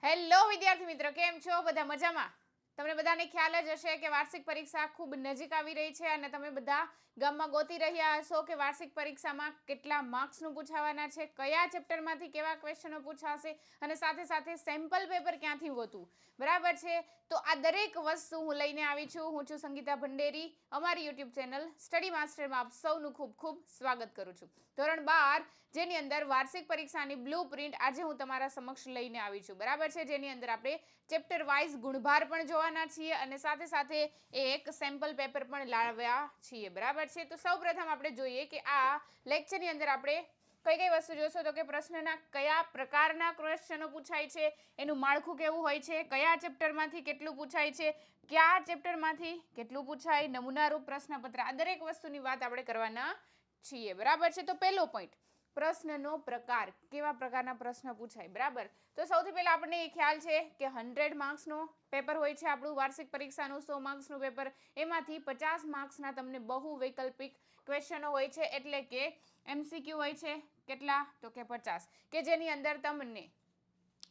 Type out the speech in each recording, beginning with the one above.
Hello વિદ્યાર્થી મિત્રો, કેમ છો? બધા મજામાં? તમને બધાને ખ્યાલ જ હશે કે વાર્ષિક પરીક્ષા ખૂબ નજીક આવી રહી છે અને તમે બધા ગામમાં ગોતી રહ્યા હશો કે વાર્ષિક પરીક્ષામાં કેટલા માર્ક્સનું પૂછાવાના છે, કયા ચેપ્ટરમાંથી કેવા ક્વેશ્ચનો પૂછાશે અને સાથે સાથે સેમ્પલ પેપર ક્યાંથી ગોતવું, બરાબર છે? તો આ દરેક વસ્તુ હું લઈને આવી છું. હું છું સંગીતા ભંડેરી. અમારી યુટ્યુબ ચેનલ સ્ટડી માસ્ટરમાં આપ સૌનું ખૂબ ખૂબ સ્વાગત કરું છું. ધોરણ 12 જેની અંદર વાર્ષિક પરીક્ષાની બ્લુ પ્રિન્ટ આજે હું તમારા સમક્ષ લઈને આવી છું, બરાબર છે? જેની અંદર આપણે ચેપ્ટર વાઇઝ ગુણભાર પણ જોવાના છીએ અને સાથે સાથે એક સેમ્પલ પેપર પણ લાવ્યા છીએ, બરાબર છે? તો સૌપ્રથમ આપણે જોઈએ કે આ લેક્ચરની અંદર આપણે કઈ કઈ વસ્તુ જોશો તો કે પ્રશ્નના કયા પ્રકારના ક્વેશ્ચનો પૂછાય છે, એનું માળખું કેવું હોય છે, કયા ચેપ્ટરમાંથી કેટલું પૂછાય છે, કયા ચેપ્ટરમાંથી કેટલું પૂછાય, નમૂનારૂપ પ્રશ્નપત્ર, આ દરેક વસ્તુની વાત આપણે કરવાના છીએ, બરાબર છે? તો પહેલો પોઈન્ટ, પ્રશ્નનો પ્રકાર, કેવા પ્રકારના પ્રશ્ન પૂછાય, બરાબર? તો સૌથી પહેલા આપણને એ ખ્યાલ છે કે 100 માર્ક્સનો પેપર હોય છે આપણું વાર્ષિક પરીક્ષાનું, 100 માર્ક્સનું પેપર, એમાંથી 50 માર્ક્સના તમને બહુ વૈકલ્પિક ક્વેશ્ચનો હોય છે, એટલે કે એમસીક્યુ હોય છે. કેટલા? તો કે 50, કે જેની અંદર તમને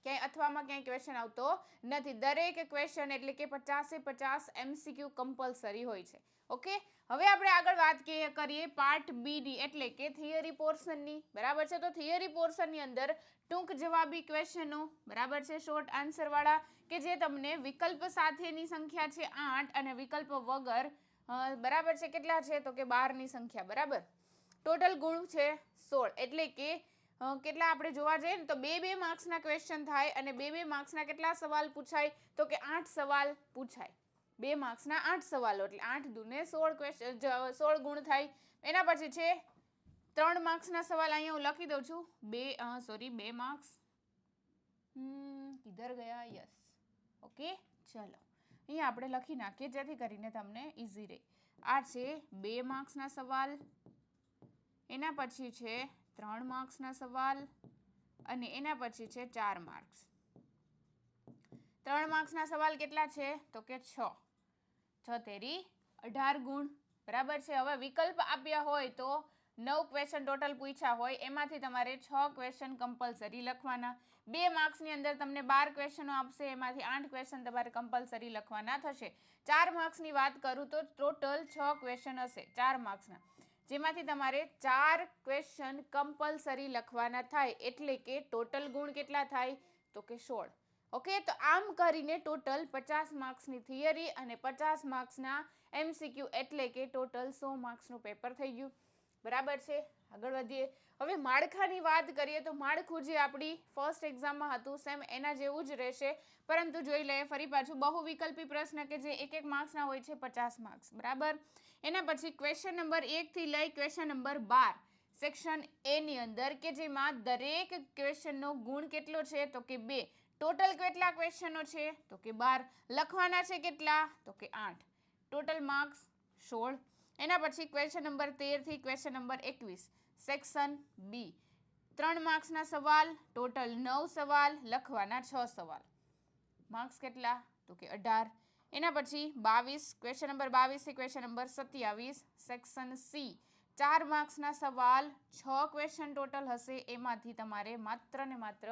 ક્યાંય અથવામાં ક્યાંય ક્વેશ્ચન આવતો નથી. દરેક ક્વેશ્ચન એટલે કે 50 એમસીક્યુ કમ્પલસરી હોય છે. ઓકે, હવે આપણે આગળ વાત કરીએ પાર્ટ બી ની, એટલે કે થિયરી પોર્શનની, બરાબર છે? તો થિયરી પોર્શનની અંદર ટૂંક જવાબી ક્વેશ્ચનો, બરાબર છે, શોર્ટ આન્સર વાળા, કે જે તમને વિકલ્પ સાથેની સંખ્યા છે 8 અને વિકલ્પ વગર, બરાબર છે, કેટલા છે તો કે 12 ની સંખ્યા, બરાબર? ટોટલ ગુણ છે 16, એટલે કે કેટલા આપણે જોવા જઈએ ને તો 2 માર્ક્સના ક્વેશ્ચન થાય અને 2 માર્ક્સના કેટલા સવાલ પૂછાય તો કે 8 સવાલ પૂછાય. 2 માર્ક્સના 8 સવાલો એટલે 8 દુને 16 ક્વેશ્ચન, 16 ગુણ થાય. એના પછી છે 3 માર્ક્સના સવાલ, અહીંયા હું લખી દઉં છું, 2 માર્ક્સ, કિધર ગયા? યસ, ઓકે, ચલો અહીંયા આપણે લખી નાખીએ જેથી કરીને તમને ઈઝી રહે. આ છે 2 માર્ક્સના સવાલ, એના પછી છે 3 માર્ક્સના સવાલ અને એના પછી છે 4 માર્ક્સ. 3 માર્ક્સના સવાલ કેટલા છે તો કે 6, 6 તેરી 18 ગુણ, બરાબર છે? હવે વિકલ્પ આપ્યા હોય તો 9 ક્વેશ્ચન ટોટલ પૂછ્યા હોય, એમાંથી તમારે 6 ક્વેશ્ચન કમ્પલસરી લખવાના. 2 માર્ક્સની અંદર તમને 12 ક્વેશ્ચનો આપશે, એમાંથી 8 ક્વેશ્ચન તમારે કમ્પલસરી લખવાના થશે. 4 માર્ક્સની વાત કરું તો ટોટલ 6 ક્વેશ્ચન હશે 4 માર્ક્સના, જેમાંથી તમારે 4 ક્વેશ્ચન કમ્પલસરી લખવાના થાય, એટલે કે ટોટલ ગુણ કેટલા થાય તો કે 16. ઓકે, તો આમ કરીને ટોટલ 50 માર્ક્સની થિયરી અને 50 માર્ક્સના એમસીક્યુ, એટલે કે ટોટલ 100 માર્ક્સનું પેપર થઈ ગયું, બરાબર છે? આગળ વધીએ. હવે માળખાની વાત કરીએ તો માળખું જે આપણી ફર્સ્ટ એક્ઝામમાં હતું સેમ એના જેવું જ રહેશે, પરંતુ જોઈ લઈએ ફરી પાછું બહુ વિકલ્પી પ્રશ્ન કે જે 1 માર્ક્સના હોય છે, 50 માર્ક્સ, બરાબર? એના પછી ક્વેશ્ચન નંબર 1 થી લઈ ક્વેશ્ચન નંબર 12 સેક્શન એ ની અંદર, કે જેમાં દરેક ક્વેશ્ચનનો ગુણ કેટલો છે તો કે 2. ટોટલ કેટલા ક્વેશ્ચનો છે તો કે 12. લખવાના છે કેટલા તો કે 8. Total marks 16. એના પછી ક્વેશ્ચન નંબર 13 થી ક્વેશ્ચન નંબર 21 સેક્શન બી, 3 માર્ક્સના સવાલ, ટોટલ 9 સવાલ, લખવાના 6 સવાલ. માર્ક્સ કેટલા તો કે 18. એના પછી 22 ક્વેશ્ચન નંબર 22 થી ક્વેશ્ચન નંબર 27 સેક્શન સી, 4 માર્ક્સના સવાલ, 6 ક્વેશ્ચન ટોટલ હશે, એમાંથી તમારે માત્ર ને માત્ર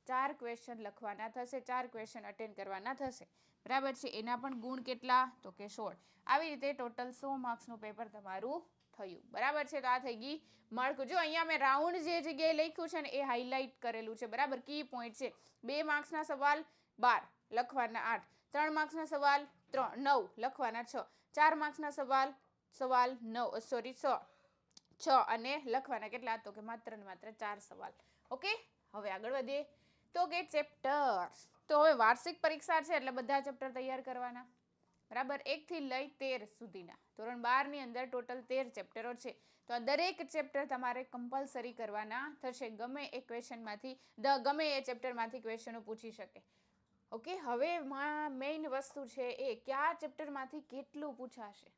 4 ક્વેશ્ચન લખવાના થશે, 4 ક્વેશ્ચન અટેન્ડ કરવાના થશે, બરાબર છે? એના પણ ગુણ કેટલા તો કે 16. આવી રીતે ટોટલ 100 માર્ક્સનું પેપર તમારું થયું, બરાબર છે? તો આ થઈ ગઈ માળખું. જો અહીંયા મેં રાઉન્ડ જે જગ્યાએ લખ્યું છે ને એ હાઇલાઇટ કરેલું છે, બરાબર? કી પોઈન્ટ છે. 2 માર્ક્સના સવાલ 12, લખવાના 8. 3 માર્ક્સના સવાલ 9, લખવાના 6. 4 માર્ક્સના સવાલ 6 અને લખવાના કેટલા તો કે માત્ર ને માત્ર 4 સવાલ. ઓકે, હવે આગળ વધીએ તો કે ચેપ્ટર. તો હવે વાર્ષિક પરીક્ષા છે એટલે બધા ચેપ્ટર તૈયાર કરવાના, બરાબર? 1 થી લઈ 13 સુધીના ધોરણ 12 ની અંદર ટોટલ 13 ચેપ્ટરો છે. તો આ દરેક ચેપ્ટર તમારે કમ્પલસરી કરવાના થશે, ગમે એ ક્વેશ્ચનમાંથી, ગમે એ ચેપ્ટરમાંથી ક્વેશ્ચનો પૂછી શકે. ઓકે, હવે મેઇન વસ્તુ છે એ કયા ચેપ્ટરમાંથી કેટલું પૂછાશે,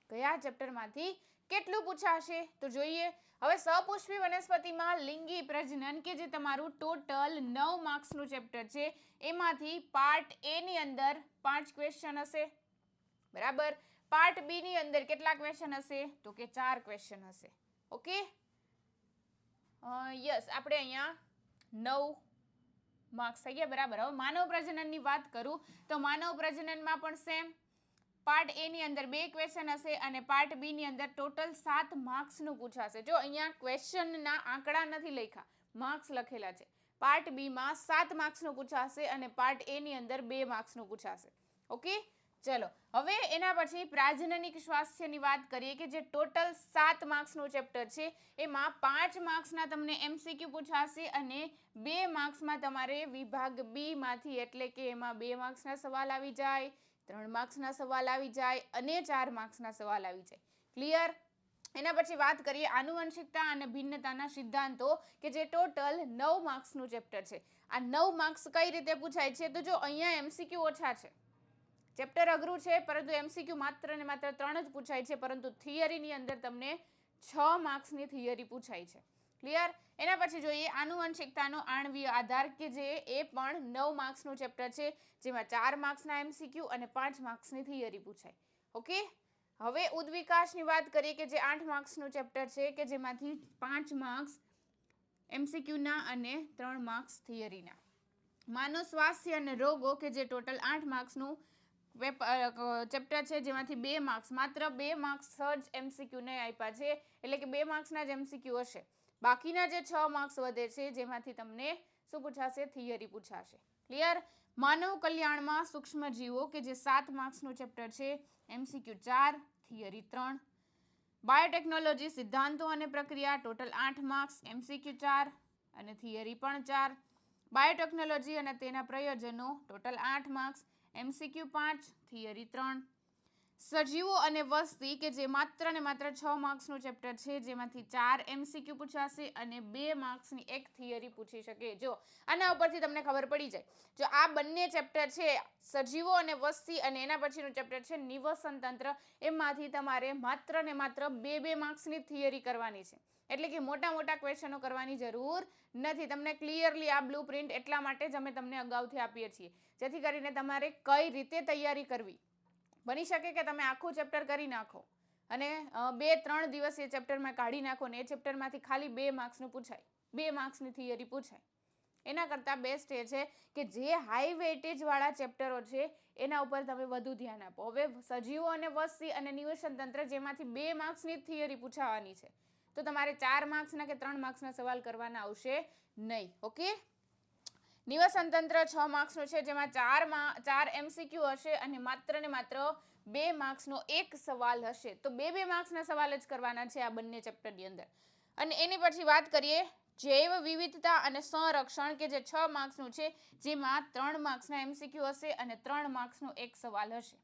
કયા ચેપ્ટરમાંથી કેટલું પૂછાશે તો જોઈએ. હવે સપુષ્પી વનસ્પતિમાં લિંગી પ્રજનન, કે જે તમારું ટોટલ 9 માર્ક્સનું ચેપ્ટર છે, એમાંથી પાર્ટ એ ની અંદર 5 ક્વેશ્ચન હશે, બરાબર? પાર્ટ બી ની અંદર કેટલા ક્વેશ્ચન હશે તો કે 4 ક્વેશ્ચન હશે. ઓકે, યસ, આપણે અહીંયા 9 માર્ક્સ થઈ ગયા. બરાબર. હવે માનવ પ્રજનનની વાત કરું તો માનવ પ્રજનનમાં પણ સેમ. પાર્ટ એ ની અંદર 2 ક્વેશ્ચન હશે અને પાર્ટ બી ની અંદર ટોટલ 7 માર્ક્સનું પૂછાશે. જો અહીંયા ક્વેશ્ચનના આંકડા નથી લખ્યા, માર્ક્સ લખેલા છે. પાર્ટ બી માં 7 માર્ક્સનું પૂછાશે અને પાર્ટ એ ની અંદર 2 માર્ક્સનું પૂછાશે. ઓકે, ચલો હવે એના પછી પ્રાજનનિક સ્વાસ્થ્યની વાત કરીએ કે જે ટોટલ 7 માર્ક્સનું ચેપ્ટર છે. એમાં 5 માર્ક્સના તમને MCQ પૂછાશે અને 2 માર્ક્સમાં તમારે વિભાગ બી માંથી, એટલે કે એમાં 2 માર્ક્સના સવાલ આવી જાય, 3 માર્ક્સના સવાલ આવી જાય અને 4 માર્ક્સના સવાલ આવી જાય. ક્લિયર? એના પછી વાત કરીએ આનુવંશિકતા અને ભિન્નતાના સિદ્ધાંતો કે જે ટોટલ 9 માર્ક્સનું ચેપ્ટર છે. આ 9 માર્ક્સ કઈ રીતે પૂછાય છે? તો જો અહીંયા MCQ ઓછા છે, ચેપ્ટર અઘરું છે, પરંતુ MCQ માત્ર ને માત્ર 3 જ પૂછાય છે, પરંતુ થિયરીની અંદર તમને 6 માર્ક્સની થિયરી પૂછાય છે. ક્લિયર? એના પછી જોઈએ આનુવંશિકતાનો આણ્વીય આધાર કે જે એ પણ 9 માર્ક્સનું ચેપ્ટર છે, જેમાં 4 માર્ક્સના MCQ અને 5 માર્ક્સની થિયરી પૂછાય. ઓકે, હવે ઉદ્વિકાસની વાત કરીએ કે જે 8 માર્ક્સનું ચેપ્ટર છે કે જેમાંથી 5 માર્ક્સ MCQના અને 3 માર્ક્સ થિયરીના. માનવ સ્વાસ્થ્ય અને રોગો કે જે ટોટલ 8 માર્ક્સનું ચેપ્ટર છે, જેમાંથી 2 માર્ક્સ, માત્ર 2 માર્ક્સ જ MCQને આપ્યા છે, એટલે કે 2 માર્ક્સના જ MCQ હશે. બાકીના જે 6 માર્ક્સ વધે છે જેમાંથી તમને શું પૂછાશે? થિયરી પૂછાશે. ક્લિયર? માનવ કલ્યાણમાં સૂક્ષ્મજીવો કે જે 7 માર્ક્સનું ચેપ્ટર છે, MCQ 4, થિયરી 3. બાયોટેકનોલોજી સિદ્ધાંતો અને પ્રક્રિયા ટોટલ 8 માર્ક્સ, MCQ 4 અને થિયરી પણ 4. બાયોટેકનોલોજી અને તેના પ્રયોજનો ટોટલ 8 માર્ક્સ, MCQ 5, થિયરી 3. સજીવો અને વસ્તી કે જે માત્ર ને માત્ર 6 માર્ક્સનું ચેપ્ટર છે, જેમાંથી 4 MCQ પૂછાશે અને 2 માર્ક્સની એક થિયરી પૂછી શકે. જો આના ઉપરથી તમને ખબર પડી જાય, જો આ બંને ચેપ્ટર છે સજીવો અને વસ્તી અને એના પછીનું ચેપ્ટર છે નિવસન તંત્ર, એમાંથી તમારે માત્ર ને માત્ર 2 માર્ક્સની થિયરી કરવાની છે. એટલે કે મોટા મોટા ક્વેશ્ચનો કરવાની જરૂર નથી. તમને ક્લિયરલી આ બ્લુ પ્રિન્ટ એટલા માટે જ અમે તમને અગાઉથી આપીએ છીએ, જેથી કરીને તમારે કઈ રીતે તૈયારી કરવી. બની શકે કે તમે આખું ચેપ્ટર કરી નાખો અને 2-3 દિવસ એ ચેપ્ટરમાં કાઢી નાખો ને એ ચેપ્ટરમાંથી ખાલી 2 માર્ક્સનું પૂછાય, 2 માર્ક્સની થિયરી પૂછાય. એના કરતાં બેસ્ટ એ છે કે જે હાઈ વેઇટેજવાળા ચેપ્ટરો છે એના ઉપર તમે વધુ ધ્યાન આપો. હવે સજીવો અને વસ્તી અને નિવસન તંત્ર જેમાંથી 2 માર્ક્સની થિયરી પૂછાવાની છે, તો તમારે 4 માર્ક્સના કે 3 માર્ક્સના સવાલ કરવાના આવશે નહીં. ઓકે, નિવસન તંત્ર 6 માર્ક્સનું છે, જેમાં 4 MCQ હશે અને માત્ર ને માત્ર 2 માર્ક્સનો એક સવાલ હશે. તો 2 માર્ક્સના સવાલ જ કરવાના છે આ બંને ચેપ્ટરની અંદર. અને એની પછી વાત કરીએ જૈવ વિવિધતા અને સંરક્ષણ કે જે 6 માર્ક્સનું છે, જેમાં 3 માર્ક્સના MCQ હશે અને 3 માર્ક્સનો એક સવાલ હશે.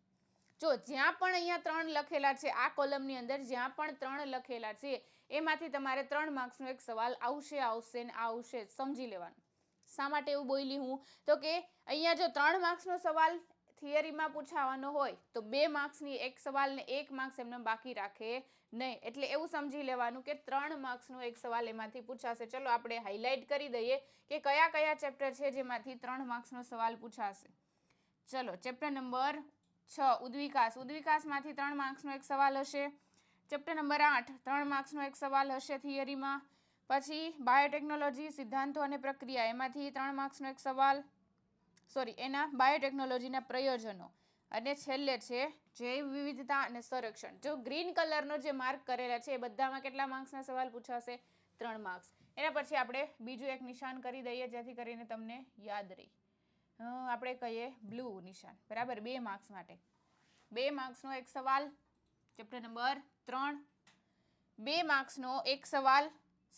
જો જ્યાં પણ અહીંયા 3 લખેલા છે, આ કોલમની અંદર જ્યાં પણ 3 લખેલા છે એમાંથી તમારે 3 માર્ક્સનો એક સવાલ આવશે ને આવશે, સમજી લેવાનું. શા માટે એવું બોલી હું? તો કે અહીંયા જો 3 માર્ક્સનો સવાલ થિયરીમાં પૂછાવાનો હોય તો 2 માર્ક્સની એક સવાલ ને 1 માર્ક્સ એમને બાકી રાખે નહીં. એટલે એવું સમજી લેવાનું કે 3 માર્ક્સનો એક સવાલ એમાંથી પૂછાશે. ચલો આપણે હાઇલાઇટ કરી દઈએ કે કયા કયા ચેપ્ટર છે જેમાંથી 3 માર્ક્સનો સવાલ પૂછાશે. ચલો ચેપ્ટર નંબર 6 ઉદ્વિકાસ. ઉદ્વિકાસમાંથી 3 માર્ક્સનો એક સવાલ હશે. ચેપ્ટર નંબર 8 3 માર્ક્સનો એક સવાલ હશે થિયરીમાં. પછી બાયોટેકનોલોજી સિદ્ધાંતો અને પ્રક્રિયા, એમાંથી 3 માર્ક્સનો એક સવાલ, એના બાયોટેકનોલોજીના પ્રયોજનો. અને છેલ્લે છે જૈવ વિવિધતા અને સંરક્ષણ. જો ગ્રીન કલરનો જે માર્ક કરેલા છે એ બધામાં કેટલા માર્ક્સના સવાલ પૂછાશે? 3 માર્ક્સ. એના પછી આપણે બીજું એક નિશાન કરી દઈએ જેથી કરીને તમને યાદ રહે. આપણે કહીએ બ્લુ નિશાન, બરાબર, 2 માર્ક્સ માટે. 2 માર્ક્સનો એક સવાલ ચેપ્ટર નંબર 3, 2 માર્ક્સનો એક સવાલ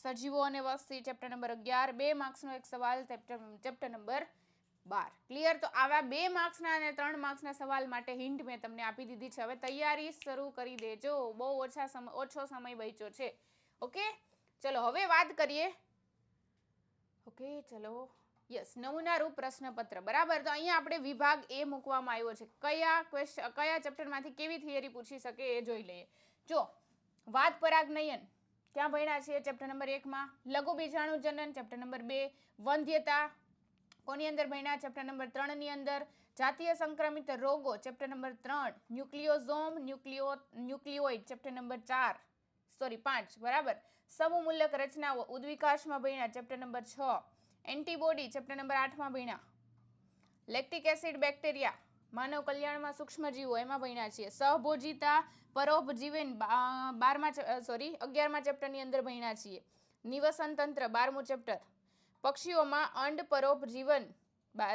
સજીવો અને વસ્તી ચેપ્ટર નંબર 11, 2 માર્ક્સનો એક સવાલ ચેપ્ટર નંબર 12. ક્લિયર? તો આવા 2 માર્ક્સના અને 3 માર્ક્સના સવાલ માટે હિન્ટ મેં તમને આપી દીધી છે. હવે તૈયારી શરૂ કરી દેજો, બહુ ઓછો સમય બચ્યો છે. ઓકે, ચલો હવે વાત કરીએ. ઓકે, ચલો યસ, નમૂનારૂપ પ્રશ્નપત્ર. બરાબર, તો અહીંયા આપણે વિભાગ એ મૂકવામાં આવ્યો છે. કયા ચેપ્ટરમાંથી કેવી થિયરી પૂછી શકે એ જોઈ લઈએ. જો વાદ પરાગનયન ક્યાં ભણ્યા છે? ચેપ્ટર નંબર 1 માં. લઘુ બીજાણુ જનન ચેપ્ટર નંબર 2. વંધ્યતા કોની અંદર ભણ્યા? ચેપ્ટર નંબર 3 ની અંદર. જાતીય સંક્રમિત રોગો chapter number 3. Nucleosome nucleoid chapter number 5. બરાબર. સમૂહમૂલક રચનાઓ ઉદ્વિકાસમાં ભણ્યા chapter number 6. Antibody chapter number 8 માં ભણ્યા. લેક્ટિક એસિડ બેક્ટેરિયા માનવ કલ્યાણમાં સૂક્ષ્મજીવો એમાં ભણ્યા છીએ. સહભોજિતા પરોપજીવન 11મા ચેપ્ટરની અંદર ભણ્યા છીએ. નિવસન તંત્ર 12મું ચેપ્ટર. પક્ષીઓમાં અંડ પરોપજીવન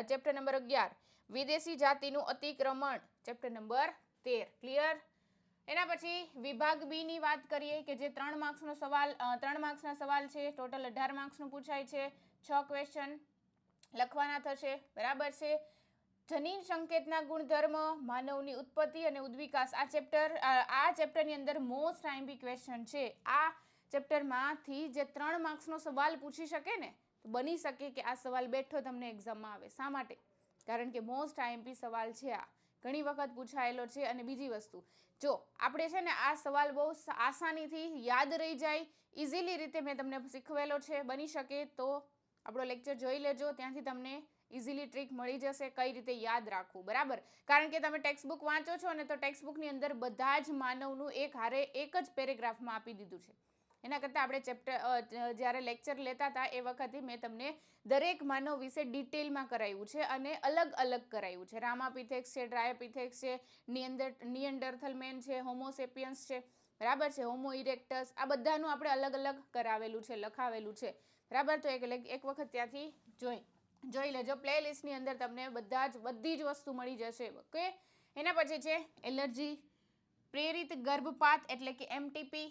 ચેપ્ટર નંબર 11. વિદેશી જાતિનું અતિક્રમણ ચેપ્ટર નંબર 13. ક્લિયર. એના પછી વિભાગ બી ની વાત કરીએ કે જે 3 માર્ક્સનો સવાલ 3 માર્ક્સના સવાલ છે. ટોટલ 18 માર્ક્સનું પૂછાય છે. 6 ક્વેશ્ચન લખવાના થશે. બરાબર છે. જનીન સંકેતના ગુણધર્મ, માનવની ઉત્પત્તિ અને ઉદ્વિકાસ આ ચેપ્ટરની અંદર મોસ્ટ આઈએમપી ક્વેશ્ચન છે. આ ચેપ્ટરમાંથી જે 3 માર્ક્સનો સવાલ પૂછી શકે ને તો બની શકે કે આ સવાલ બેઠો તમને એક્ઝામમાં આવે. શા માટે? કારણ કે મોસ્ટ આઈએમપી સવાલ છે. આ ઘણી વખત પૂછાયેલો છે. અને બીજી વસ્તુ, જો આપણે છે ને આ સવાલ બહુ આસાનીથી યાદ રહી જાય, ઇઝીલી રીતે મેં તમને શીખવેલો છે. બની શકે તો આપણો લેક્ચર જોઈ લેજો, ત્યાંથી તમને ઇઝીલી ટ્રીક મળી જશે કઈ રીતે યાદ રાખવું. બરાબર. કારણ કે તમે ટેક્સ્ટબુક વાંચો છો ને તો ટેક્સ્ટબુકની અંદર બધા જ માનવનું એક જ પેરેગ્રાફમાં આપી દીધું છે. એના કરતાં આપણે જ્યારે લેક્ચર લેતા હતા એ વખતે મેં તમને દરેક માનવ વિશે ડિટેલમાં કરાવ્યું છે અને અલગ અલગ કરાવ્યું છે. રામાપિથેક્સ છે, ડ્રાયોપિથેક્સ છે, નિએન્ડરથલ મેન છે, હોમોસેપિયન્સ છે, બરાબર છે, હોમો ઇરેક્ટસ, આ બધાનું આપણે અલગ અલગ કરાવેલું છે, લખાવેલું છે. બરાબર. તો એક વખત ત્યાંથી જોઈ લેજો. પ્લેલિસ્ટની અંદર તમને બધી જ વસ્તુ મળી જશે. ઓકે. એના પછી છે એલર્જી પ્રેરિત ગર્ભપાત એટલે કે એમટીપી.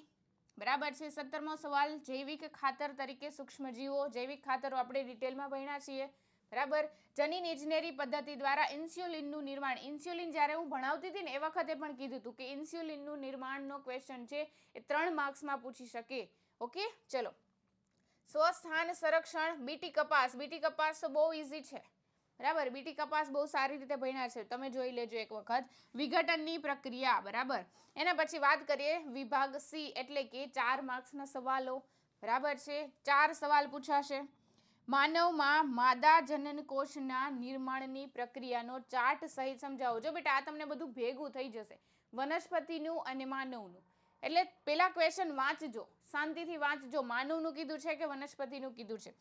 બરાબર છે. 17મો સવાલ જૈવિક ખાતર તરીકે સૂક્ષ્મજીવો. જૈવિક ખાતરો આપણે ડિટેલમાં ભણ્યા છીએ. બરાબર. જનીન ઇજનેરી પદ્ધતિ દ્વારા ઇન્સ્યુલિનનું નિર્માણ. ઇન્સ્યુલિન જ્યારે હું ભણાવતી હતી ને એ વખતે પણ કીધું હતું કે ઇન્સ્યુલિનનું નિર્માણનો ક્વેશ્ચન છે એ 3 માર્ક્સમાં પૂછી શકે. ઓકે. ચલો. સ્વસ્થાન સંરક્ષણ બીટી કપાસ. બીટી કપાસ તો બહુ ઇઝી છે. બરાબર. બીટી કપાસ બહુ સારી રીતે ભણ્યા છે. તમે જોઈ લેજો એક વખત. વિઘટનની પ્રક્રિયા. બરાબર. એના પછી વાત કરીએ વિભાગ સી એટલે કે 4 માર્ક્સના સવાલો. બરાબર છે. 4 સવાલ પૂછાશે. માનવમાં માદા જનનકોષના નિર્માણની પ્રક્રિયાનો ચાર્ટ સહિત સમજાવો. જો બેટા આ તમને બધું ભેગું થઈ જશે. વનસ્પતિનું અને માનવનું. એટલે પેલા ક્વેશ્ચન વાંચજો, શાંતિથી વાંચજો. માનવનું કીધું છે કે વનસ્પતિનું કીધું છે.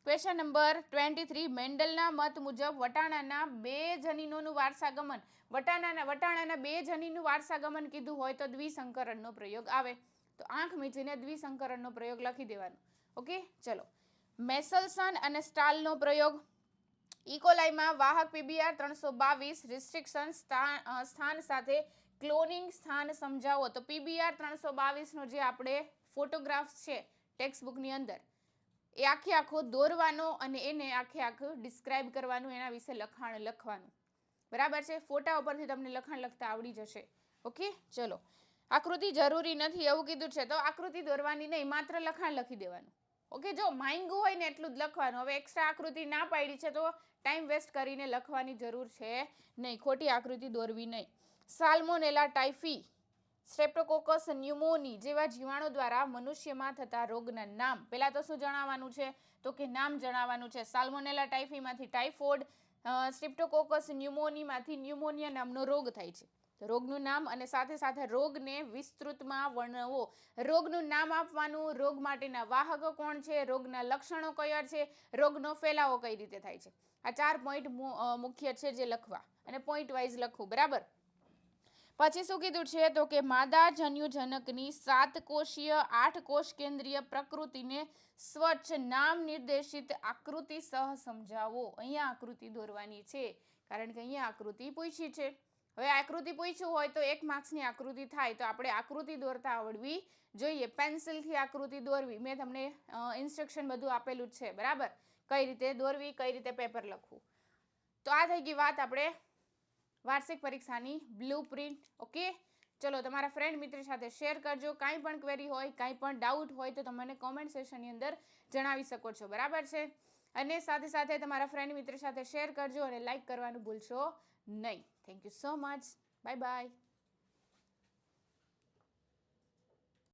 Question number 23. મેન્ડલના મત મુજબ વટાણાના 2 જનીનોનું વારસાગમન. વટાણાના 2 જનીનનું વારસાગમન કીધું હોય તો દ્વિસંકરણનો પ્રયોગ આવે. તો આંખ મીચીને દ્વિસંકરણનો પ્રયોગ લખી દેવાનો. ઓકે. ચલો. મેસલસન અને સ્ટાલનો પ્રયોગ. ઇકોલાઈમાં વાહક પીબીઆર 322 રિસ્ટ્રિક્શન સ્થાન સાથે ક્લોનિંગ સ્થાન સમજાવો. તો પીબીઆર 322 નો જે આપણે ફોટોગ્રાફ્સ છે ટેક્સ્ટબુકની અંદર એ આખો દોરવાનો અને એને આખું ડિસ્ક્રાઇબ કરવાનું, એના વિશે લખાણ લખવાનું. બરાબર છે. ફોટા ઉપરથી તમને લખાણ લખતા આવડી જશે. ઓકે. ચલો. આકૃતિ જરૂરી નથી એવું કીધું છે તો આકૃતિ દોરવાની નહીં, માત્ર લખાણ લખી દેવાનું. ઓકે. જો માંગ્યું હોય ને એટલું જ લખવાનું. હવે એક્સ્ટ્રા આકૃતિ ના પાડી છે તો ટાઈમ વેસ્ટ કરીને લખવાની જરૂર છે નહીં. ખોટી આકૃતિ દોરવી નહીં. સાલ્મોનેલા ટાઇફી, સ્ટ્રેપ્ટોકોકસ ન્યુમોની જેવા જીવાણુ દ્વારા મનુષ્યમાં થતા રોગના નામ. પહેલા તો શું જણાવવાનું છે તો કે નામ જણાવવાનું છે. સાલ્મોનેલા ટાઇફીમાંથી ટાઇફોઇડ, સ્ટ્રેપ્ટોકોકસ ન્યુમોનીમાંથી ન્યુમોનિયા નામનો રોગ થાય છે. રોગનું નામ અને સાથે સાથે રોગને વિસ્તૃતમાં વર્ણવો. રોગનું નામ આપવાનું, રોગ માટેના વાહકો કોણ છે, રોગના લક્ષણો કયા છે, રોગનો ફેલાવો કઈ રીતે થાય છે. આ 4 પોઈન્ટ મુખ્ય છે જે લખવા અને પોઈન્ટ વાઇઝ લખવું. બરાબર. પછી શું કીધું છે તો કે માદા જન્યુજનકની 7 કોષીય 8 કોષ કેન્દ્રીય પ્રકૃતિને સ્વચ્છ નામ નિર્દેશિત આકૃતિ સહ સમજાવો. અહીંયા આકૃતિ દોરવાની છે કારણ કે અહીંયા આકૃતિ પૂછી છે. હવે આકૃતિ પૂછ્યું હોય તો 1 માર્ક્સની આકૃતિ થાય તો આપણે આકૃતિ દોરતા આવડવી જોઈએ. પેન્સિલથી આકૃતિ દોરવી મેં તમને ઇન્સ્ટ્રક્શન બધું આપેલું જ છે. બરાબર. કઈ રીતે દોરવી, કઈ રીતે પેપર લખવું. તો આ થઈ ગઈ વાત આપણે વાર્ષિક પરીક્ષાની બ્લુપ્રિન્ટ. ઓકે. ચલો. તમારા ફ્રેન્ડ મિત્ર સાથે શેર કરજો. કાંઈ પણ ક્વેરી હોય, કાંઈ પણ ડાઉટ હોય તો તમે મને કોમેન્ટ સેશનની અંદર જણાવી શકો છો. બરાબર છે. અને સાથે સાથે તમારા ફ્રેન્ડ મિત્ર સાથે શેર કરજો અને લાઈક કરવાનું ભૂલશો નહીં. Thank you so much. Bye bye.